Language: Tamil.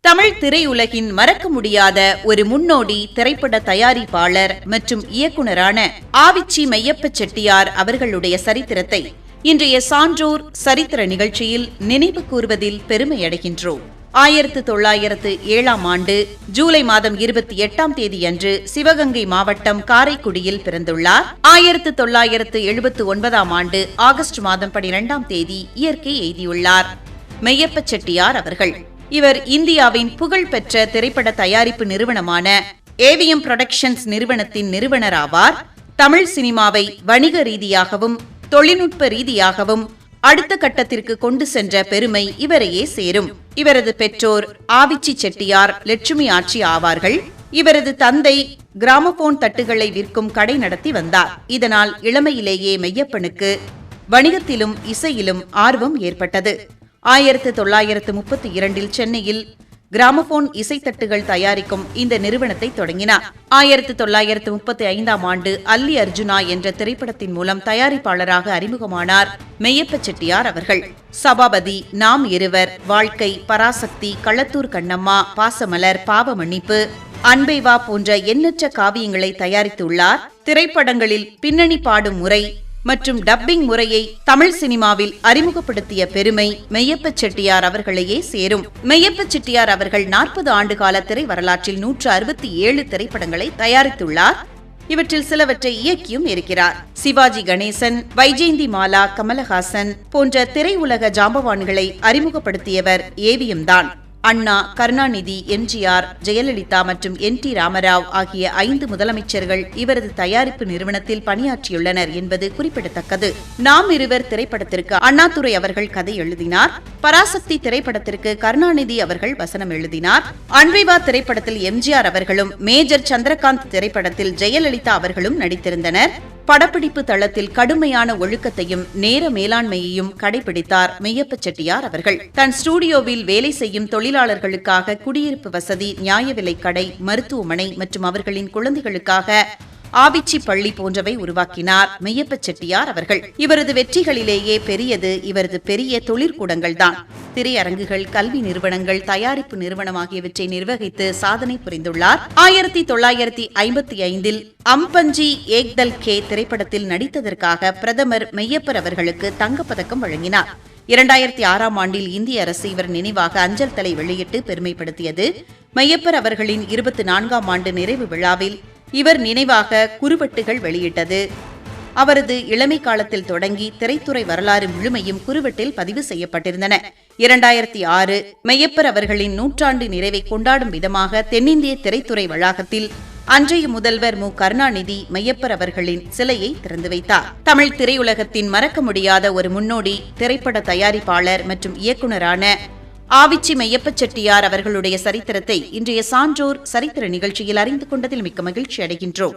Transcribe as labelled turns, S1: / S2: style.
S1: தமிழ் திரையுலகின் மறக்க முடியாத ஒரு முன்னோடி திரைப்பட தயாரிப்பாளர் மற்றும் இயக்குனரான ஆவிச்சி மெய்யப்ப செட்டியார் அவர்களுடைய சரித்திரத்தை இன்றைய சான்றோர் சரித்திர நிகழ்ச்சியில் நினைவு கூறுவதில் பெருமையடைகின்றோம். 1907 ஜூலை மாதம் 28 தேதியன்று சிவகங்கை மாவட்டம் காரைக்குடியில் பிறந்துள்ளார். 1979 ஆகஸ்ட் மாதம் 12 தேதி இயற்கை எய்தியுள்ளார். மெய்யப்ப செட்டியார் அவர்கள் இவர் இந்தியாவின் புகழ்பெற்ற திரைப்பட தயாரிப்பு நிறுவனமான ஏவிஎம் புரொடக்ஷன்ஸ் நிறுவனத்தின் நிறுவனர் ஆவார். தமிழ் சினிமாவை வணிக ரீதியாகவும் தொழில்நுட்ப ரீதியாகவும் அடுத்த கட்டத்திற்கு கொண்டு சென்ற பெருமை இவரையே சேரும். இவரது பெற்றோர் ஆவிச்சி செட்டியார் லட்சுமி ஆட்சி ஆவார்கள். இவரது தந்தை கிராமபோன் தட்டுகளை விற்கும் கடை நடத்தி வந்தார். இதனால் இளமையிலேயே மெய்யப்பனுக்கு வணிகத்திலும் இசையிலும் ஆர்வம் ஏற்பட்டது. 1932 சென்னையில் கிராமபோன் இசைத்தட்டுகள் தயாரிக்கும் இந்த நிறுவனத்தை தொடங்கினார். 1935 அல்லி அர்ஜுனா என்ற திரைப்படத்தின் மூலம் தயாரிப்பாளராக அறிமுகமானார் மெய்யப்ப செட்டியார் அவர்கள். சபாபதி, நாம் இருவர், வாழ்க்கை, பராசக்தி, களத்தூர் கண்ணம்மா, பாசமலர், பாவமன்னிப்பு, அன்பை வா போன்ற எண்ணற்ற காவியங்களை தயாரித்துள்ளார். திரைப்படங்களில் பின்னணி பாடும் முறை மற்றும் டப்பிங் முறையை தமிழ் சினிமாவில் அறிமுகப்படுத்திய பெருமை மெய்யப்ப செட்டியார் அவர்களையே சேரும். மெய்யப்ப செட்டியார் அவர்கள் 40 ஆண்டுகால திரை வரலாற்றில் 167 திரைப்படங்களை தயாரித்துள்ளார். இவற்றில் சிலவற்றை இயக்கியும் இருக்கிறார். சிவாஜி கணேசன், வைஜெயந்தி மாலா, கமலஹாசன் போன்ற திரையுலக ஜாம்பவான்களை அறிமுகப்படுத்தியவர் ஏவிஎம் தான். அண்ணா, கருணாநிதி, எம்ஜிஆர், ஜெயலலிதா மற்றும் என்.டி. ராமராவ் ஆகிய 5 முதலமைச்சர்கள் இவரது தயாரிப்பு நிறுவனத்தில் பணியாற்றியுள்ளனர் என்பது குறிப்பிடத்தக்கது. நாம் இருவர் திரைப்படத்திற்கு அண்ணாதுரை அவர்கள் கதை எழுதினார். பராசக்தி திரைப்படத்திற்கு கருணாநிதி அவர்கள் வசனம் எழுதினார். அன்பை வா திரைப்படத்தில் எம்ஜிஆர் அவர்களும், மேஜர் சந்திரகாந்த் திரைப்படத்தில் ஜெயலலிதா அவர்களும் நடித்திருந்தனர். படப்பிடிப்பு தளத்தில் கடுமையான ஒழுக்கத்தையும் நேர மேலாண்மையையும் கடைபிடித்தார் மெய்யப்ப செட்டியார் அவர்கள். தன் ஸ்டுடியோவில் வேலை செய்யும் தொழிலாளர்களுக்காக குடியிருப்பு வசதி, நியாய விலைக் கடை, மருத்துவமனை மற்றும் அவர்களின் குழந்தைகளுக்காக ஆவிச்சி பள்ளி போன்றவை உருவாக்கினார் மெய்யப்ப செட்டியார் அவர்கள். இவரது வெற்றிகளிலேயே பெரியது இவரது பெரிய தொழிற்கூடங்கள் தான். திரையரங்குகள், கல்வி நிறுவனங்கள், தயாரிப்பு நிறுவனம் ஆகியவற்றை நிர்வகித்து சாதனை புரிந்துள்ளார். 1955 அம்பஞ்சி ஏக்தல் கே திரைப்படத்தில் நடித்ததற்காக பிரதமர் மெய்யப்பர் அவர்களுக்கு தங்கப்பதக்கம் வழங்கினார். 2006 இந்திய அரசு இவர் நினைவாக அஞ்சல் தலை வெளியிட்டு பெருமைப்படுத்தியது. மெய்யப்பர் அவர்களின் 24 நிறைவு விழாவில் இவர் நினைவாக குறுவட்டுகள் வெளியிட்டது. அவரது இளமை காலத்தில் தொடங்கி திரைத்துறை வரலாறு முழுமையும் குறுவட்டில் பதிவு செய்யப்பட்டிருந்தன. 2006 மெய்யப்பர் அவர்களின் 100 நிறைவை கொண்டாடும் விதமாக தென்னிந்திய திரைத்துறை வளாகத்தில் அன்றைய முதல்வர் மு. கருணாநிதி மெய்யப்பர் அவர்களின் சிலையை திறந்து வைத்தார். தமிழ் திரையுலகத்தின் மறக்க முடியாத ஒரு முன்னோடி திரைப்பட தயாரிப்பாளர் மற்றும் இயக்குனரான ஆவிச்சி மெய்யப்ப செட்டியார் அவர்களுடைய சரித்திரத்தை இன்றைய சான்றோர் சரித்திர நிகழ்ச்சியில் அறிந்து கொண்டதில் மிக்க மகிழ்ச்சி அடைகின்றோம்.